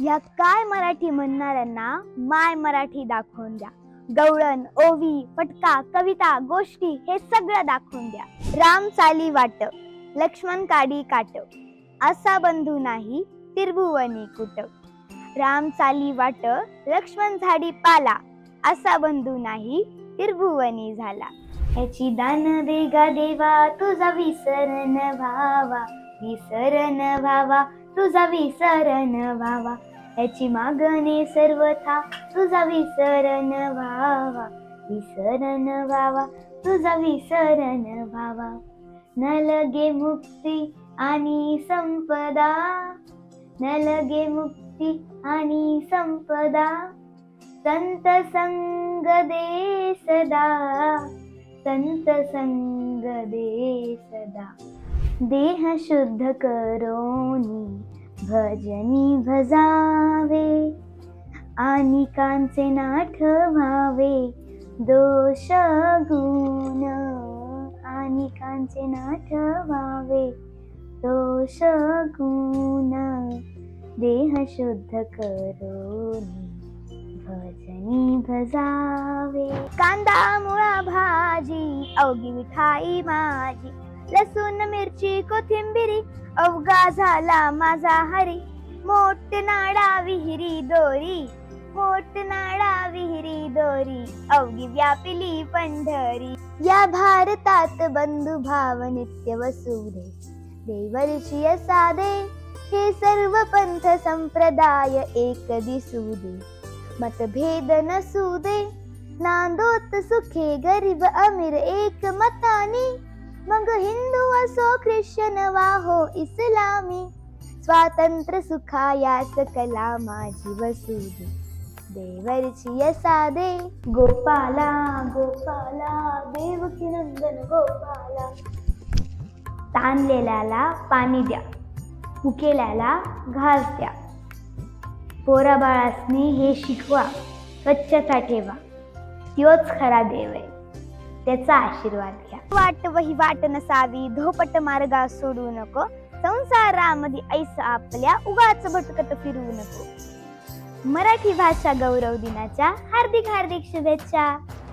या काय मराठी म्हणणाऱ्यांना माय मराठी दाखवून द्या. गवळण, ओवी, फटका, कविता, गोष्टी हे सगळं दाखवून द्या. राम चाली वाट, लक्ष्मण काडी काट, असा बंधू नाही त्रिभुवनी कुट. राम चाली वाट, लक्ष्मण झाडी पाला, असा बंधू नाही त्रिभुवनी झाला. याची दान देगा देवा, तुझा विसरण भावा, विसरण भावा, तुझा विसरण भावा. याची मागणे सर्वथा, तुझा विसरण भावा, विसरण भावा, तुझा विसरण भावा. न लगे मुक्ती आणि संपदा, न लगे मुक्ती आणि संपदा. संत संग दे सदा, संत संग दे सदा. देह शुद्ध करोनी भजनी भजावे, आणि कांचे नाठ व्हावे दोष गुण, आणि कांचे नाठ व्हावे दोष गुण. देह शुद्ध करोनी भजनी भजावे. कांदा मुळा भाजी अवघी मिठाई माझी, लसूण मिरची कोथिंबिरी अवघा झाला माझा हरी. मोठ नाडा विहिरी दोरी, मोठ नाडा विहिरी दोरी, अवघी व्यापिली पंढरी. या भारतात बंधू भाव नित्य वसुदे, देवऋषी साधे हे सर्व पंथ संप्रदाय एक दिसुदे. मतभेद नसुदे, नांदोत सुखे गरीब अमीर एक मतानी. मग हिंदू असो ख्रिश्चन वा हो इस्लामी, स्वातंत्र्य सुखाया सकला माझी वसुदे. देवऋषी साधे गोपाला गोपाला, देवकी नंदन गोपाला. ताणलेल्याला पाणी द्या, भुकेल्याला घास द्या. पोराबाळासनी हे शिकवा, स्वच्छता ठेवा, त्योच खरा देव आहे, त्याचा आशीर्वाद घ्या. वाट वही वाट नसावी, धोपट मार्गा सोडू नको. संसारामध्ये ऐस आपल्या, उगाच भटकत फिरू नको. मराठी भाषा गौरव दिनाच्या हार्दिक हार्दिक शुभेच्छा.